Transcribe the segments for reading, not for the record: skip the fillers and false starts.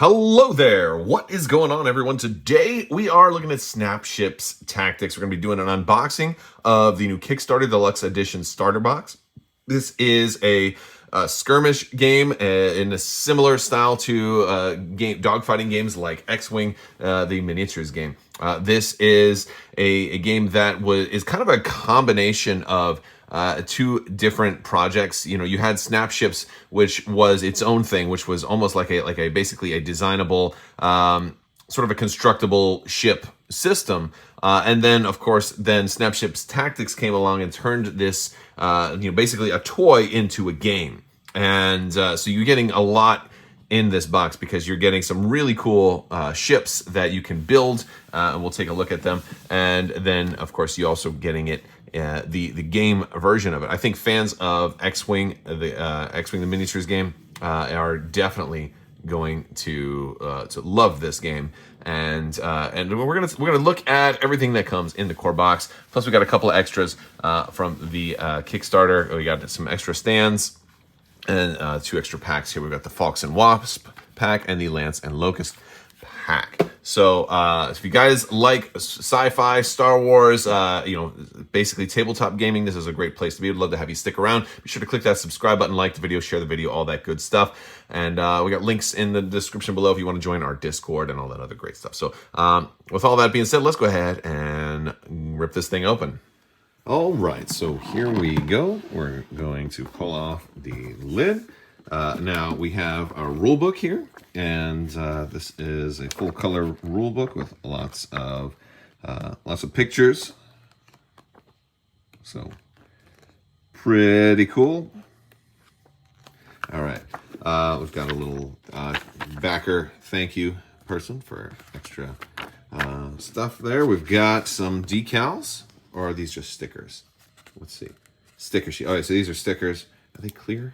Hello there! What is going on, everyone? Today we are looking at Snapship's Tactics. We're going to be doing an unboxing of the new Kickstarter Deluxe Edition starter box. This is a skirmish game in a similar style to dogfighting games like X-Wing, the miniatures game. This is a game that is kind of a combination of two different projects. You know, you had Snapships, which was its own thing, which was almost like a basically a designable, sort of a constructible ship system. And then, of course, Snapship's Tactics came along and turned this, basically a toy into a game. And so you're getting a lot in this box because you're getting some really cool ships that you can build, and we'll take a look at them. And then, of course, you're also getting it the game version of it. I think fans of X-Wing, the miniatures game, are definitely going to love this game. And we're gonna look at everything that comes in the core box. Plus, we got a couple of extras from the Kickstarter. We got some extra stands and 2 extra packs here. We've got the Falcons and Wasp pack and the Lance and Locust pack. So if you guys like sci-fi, Star Wars, basically tabletop gaming, this is a great place to be. I'd love to have you stick around. Be sure to click that subscribe button, like the video, share the video, all that good stuff. And we got links in the description below if you want to join our Discord and all that other great stuff. So with all that being said, let's go ahead and rip this thing open. All right, so here we go. We're going to pull off the lid. Now we have a rule book here, and this is a full color rule book with lots of pictures. So pretty cool. All right, we've got a little backer thank you person for extra stuff there. We've got some decals, or are these just stickers? Let's see. Sticker sheet. All right, so these are stickers. Are they clear?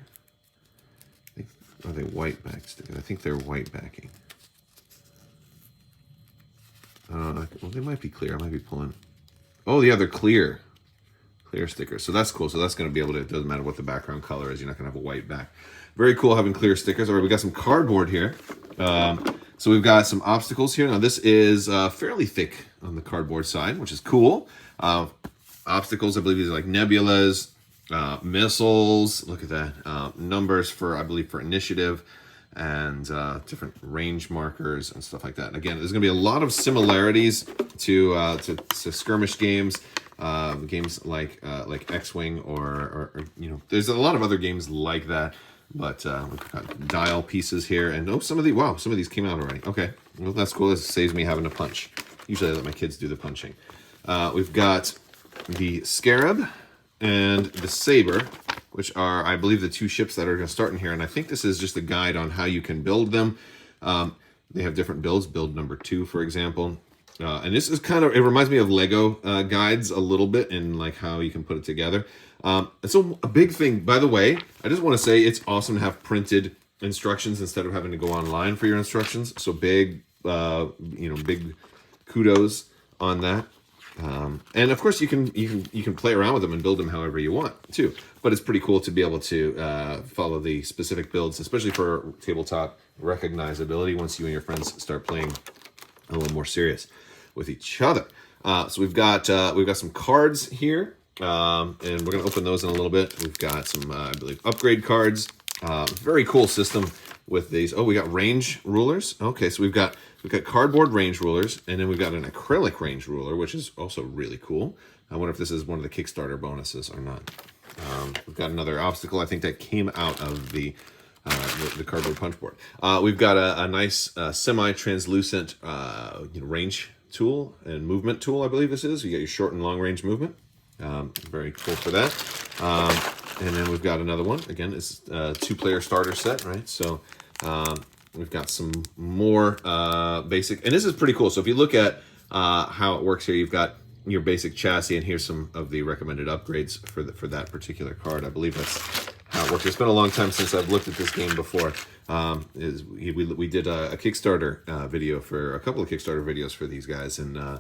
Are they white back stickers? I think they're white backing. Well, they might be clear. I might be pulling. Oh, yeah, they're clear. Clear stickers. So that's cool. So that's going to be able to, it doesn't matter what the background color is. You're not going to have a white back. Very cool having clear stickers. All right, we got some cardboard here. So we've got some obstacles here. Now, this is fairly thick on the cardboard side, which is cool. Obstacles, I believe these are like nebulas, missiles. Look at that. Numbers for, I believe, for initiative, and different range markers and stuff like that. And again, there's going to be a lot of similarities to skirmish games, games like X-Wing or there's a lot of other games like that. But we've got dial pieces here, and some of these came out already. Okay, well, that's cool. This saves me having to punch. Usually I let my kids do the punching. We've got the Scarab and the Saber, which are, I believe, the 2 ships that are going to start in here. And I think this is just a guide on how you can build them. They have different builds. Build number 2, for example. And this is kind of, it reminds me of Lego guides a little bit, in like how you can put it together. And so a big thing, by the way, I just want to say it's awesome to have printed instructions instead of having to go online for your instructions. So big kudos on that. And of course you can play around with them and build them however you want too. But it's pretty cool to be able to follow the specific builds, especially for tabletop recognizability once you and your friends start playing a little more serious with each other. So we've got some cards here. And we're going to open those in a little bit. We've got some, I believe, upgrade cards. Very cool system with these. Oh, we got range rulers. Okay, so we've got cardboard range rulers, and then we've got an acrylic range ruler, which is also really cool. I wonder if this is one of the Kickstarter bonuses or not. We've got another obstacle, I think, that came out of the cardboard punch board. We've got a nice semi-translucent range tool and movement tool, I believe this is. You got your short and long range movement. Very cool for that. And then we've got another one. Again, it's a 2-player starter set, right? So we've got some more basic, and this is pretty cool. So if you look at how it works here, you've got your basic chassis, and here's some of the recommended upgrades for that particular card. I believe that's how it works. It's been a long time since I've looked at this game before. We did a Kickstarter video for a couple of Kickstarter videos for these guys, and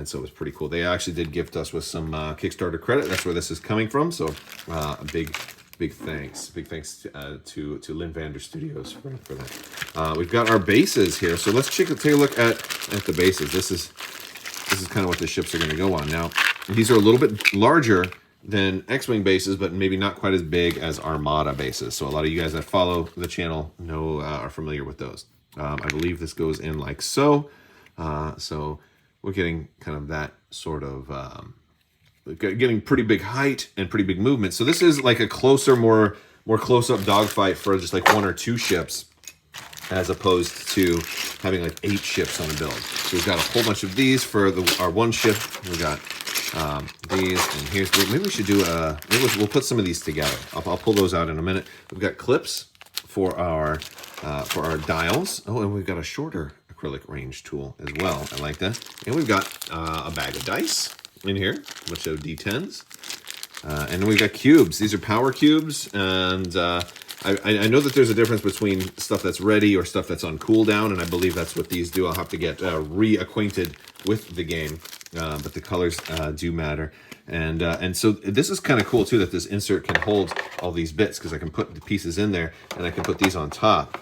so it was pretty cool. They actually did gift us with some Kickstarter credit. That's where this is coming from. So a big Big thanks to Lynn Vander Studios for that. We've got our bases here, so let's take a look at the bases. This is kind of what the ships are going to go on. Now, these are a little bit larger than X-Wing bases, but maybe not quite as big as Armada bases. So a lot of you guys that follow the channel are familiar with those. I believe this goes in like so. So we're getting kind of that sort of getting pretty big height and pretty big movement. So this is like a closer, more close-up dogfight for just like 1 or 2 ships, as opposed to having like 8 ships on a build. So we've got a whole bunch of these for our 1 ship. We've got these, and maybe we should do we'll put some of these together. I'll pull those out in a minute. We've got clips for our dials. Oh, and we've got a shorter acrylic range tool as well. I like that. And we've got a bag of dice in here, which are D10s. And then we've got cubes. These are power cubes, and I know that there's a difference between stuff that's ready or stuff that's on cooldown, and I believe that's what these do. I'll have to get reacquainted with the game, but the colors do matter. And so this is kind of cool too, that this insert can hold all these bits, because I can put the pieces in there and I can put these on top.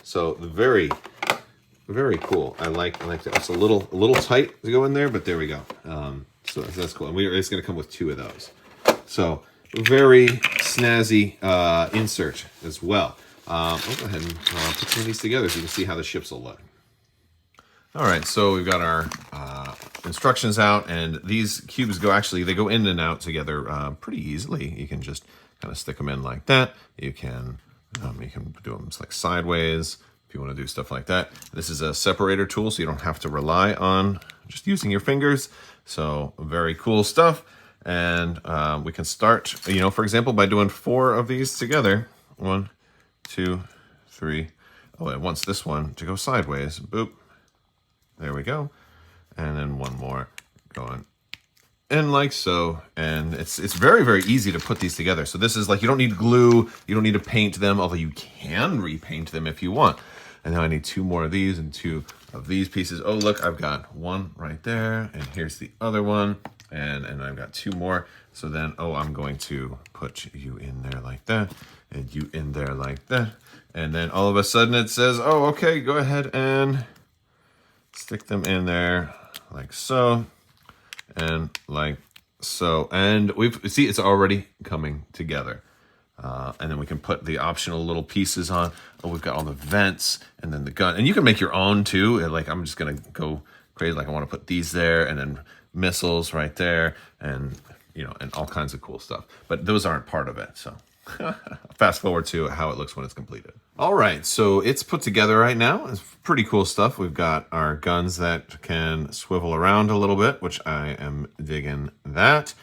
So very, very cool. I like that. It's a little tight to go in there, but there we go. So that's cool. And it's going to come with 2 of those. So very snazzy insert as well. I'll go ahead and put some of these together so you can see how the ships will look. All right, so we've got our instructions out, and these cubes they go in and out together pretty easily. You can just kind of stick them in like that. You can do them like sideways if you want to do stuff like that. This is a separator tool, so you don't have to rely on just using your fingers. So very cool stuff. And we can start, for example, by doing 4 of these together. 1, 2, 3. Oh, I want this one to go sideways. Boop. There we go. And then 1 more going in like so. And it's very, very easy to put these together. So this is like, you don't need glue. You don't need to paint them, although you can repaint them if you want. And now I need 2 more of these and 2 of these pieces. Oh, look, I've got 1 right there. And here's the other one. And I've got 2 more. So then, I'm going to put you in there like that. And you in there like that. And then all of a sudden it says, oh, okay, go ahead and stick them in there like so. And like so. And see, it's already coming together. And then we can put the optional little pieces on. Oh, we've got all the vents and then the gun. And you can make your own too. Like, I'm just going to go crazy. Like, I want to put these there and then missiles right there, and and all kinds of cool stuff. But those aren't part of it. So fast forward to how it looks when it's completed. All right, so it's put together right now. It's pretty cool stuff. We've got our guns that can swivel around a little bit, which I am digging that.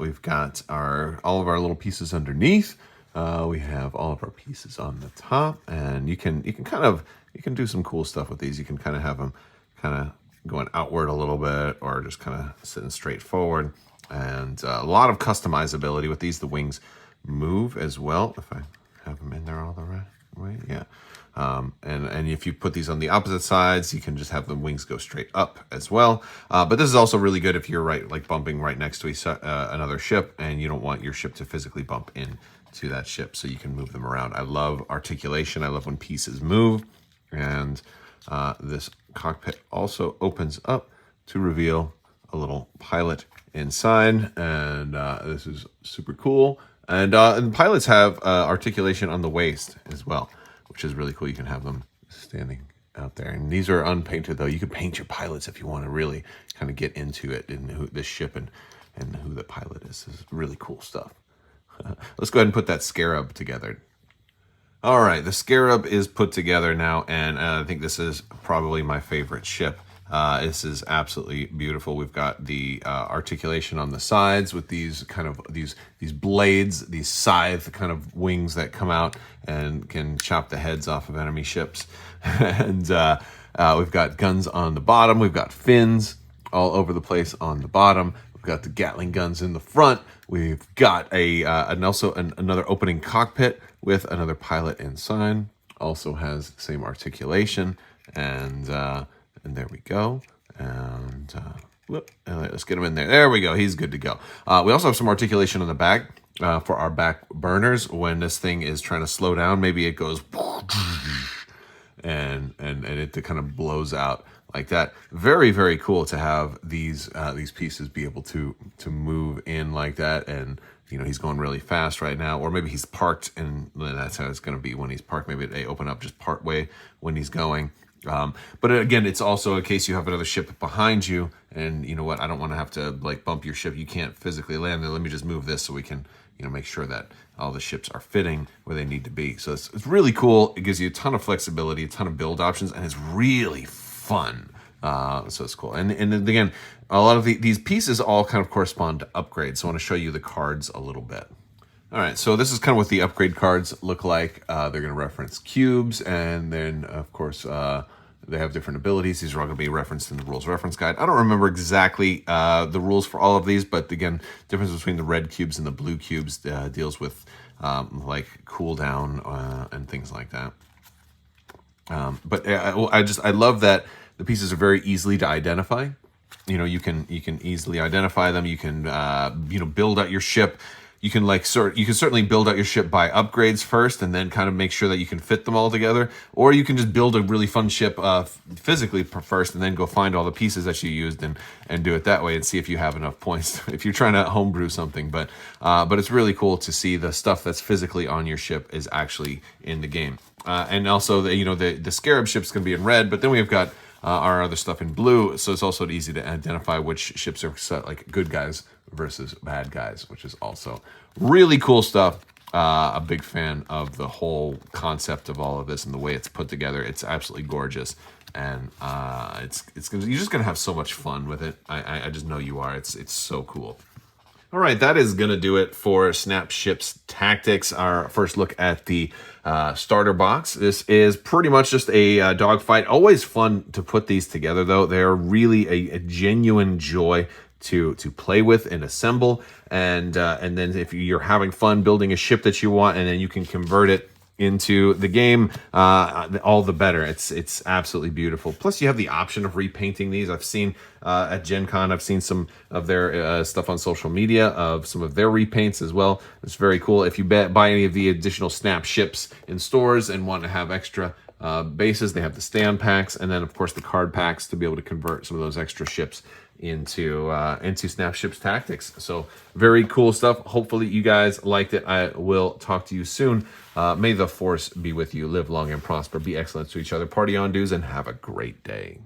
We've got all of our little pieces underneath. We have all of our pieces on the top, and you can do some cool stuff with these. You can kind of have them kind of going outward a little bit, or just kind of sitting straight forward. And a lot of customizability with these. The wings move as well. If I have them in there all the right way, yeah. And if you put these on the opposite sides, you can just have the wings go straight up as well. But this is also really good if you're bumping right next to another ship, and you don't want your ship to physically bump into that ship, so you can move them around. I love articulation. I love when pieces move. And this cockpit also opens up to reveal a little pilot inside, and this is super cool. And pilots have articulation on the waist as well, which is really cool. You can have them standing out there. And these are unpainted, though. You could paint your pilots if you want to really kind of get into it, and this ship and who the pilot is. This is really cool stuff. Let's go ahead and put that scarab together. All right, the scarab is put together now, and I think this is probably my favorite ship. This is absolutely beautiful. We've got the articulation on the sides with these kind of these blades, these scythe kind of wings that come out and can chop the heads off of enemy ships. And we've got guns on the bottom. We've got fins all over the place on the bottom. We've got the Gatling guns in the front. We've got another opening cockpit with another pilot inside. Also has the same articulation, and there we go. And let's get him in there. There we go. He's good to go. We also have some articulation on the back. for our back burners when this thing is trying to slow down. Maybe it goes and it kind of blows out like that. Very, very cool to have these pieces be able to move in like that. And he's going really fast right now, or maybe he's parked, and that's how it's going to be when he's parked. Maybe they open up just part way when he's going. But again, it's also in case you have another ship behind you, and you know what, I don't want to have to like bump your ship. You can't physically land there. Let me just move this so we can make sure that all the ships are fitting where they need to be. So it's really cool. It gives you a ton of flexibility, a ton of build options, and it's really fun. So it's cool. And again, a lot of these pieces all kind of correspond to upgrades. So I want to show you the cards a little bit. All right, so this is kind of what the upgrade cards look like. They're going to reference cubes, and then, of course, they have different abilities. These are all going to be referenced in the rules reference guide. I don't remember exactly the rules for all of these, but again, difference between the red cubes and the blue cubes deals with like cooldown and things like that. But I love that the pieces are very easily to identify. You can easily identify them. You can build out your ship. You can certainly build out your ship by upgrades first, and then kind of make sure that you can fit them all together. Or you can just build a really fun ship physically first, and then go find all the pieces that you used and do it that way, and see if you have enough points if you're trying to homebrew something. But it's really cool to see the stuff that's physically on your ship is actually in the game. And also the scarab ship's gonna be in red, but then we've got our other stuff in blue, so it's also easy to identify which ships are like good guys versus bad guys, which is also really cool stuff. A big fan of the whole concept of all of this and the way it's put together. It's absolutely gorgeous, and you're just gonna have so much fun with it. I just know you are. It's so cool. All right, that is going to do it for Snap Ships Tactics, our first look at the starter box. This is pretty much just a dogfight. Always fun to put these together, though. They're really a genuine joy to play with and assemble. And then if you're having fun building a ship that you want, and then you can convert it into the game, all the better. It's absolutely beautiful. Plus, you have the option of repainting these. I've seen at Gen Con, I've seen some of their stuff on social media of some of their repaints as well. It's very cool. If you buy any of the additional Snap ships in stores and want to have extra bases, they have the stand packs, and then of course the card packs to be able to convert some of those extra ships into Snap Ships Tactics. So very cool stuff. Hopefully you guys liked it. I will talk to you soon. May the force be with you. Live long and prosper. Be excellent to each other. Party on, dudes, and have a great day.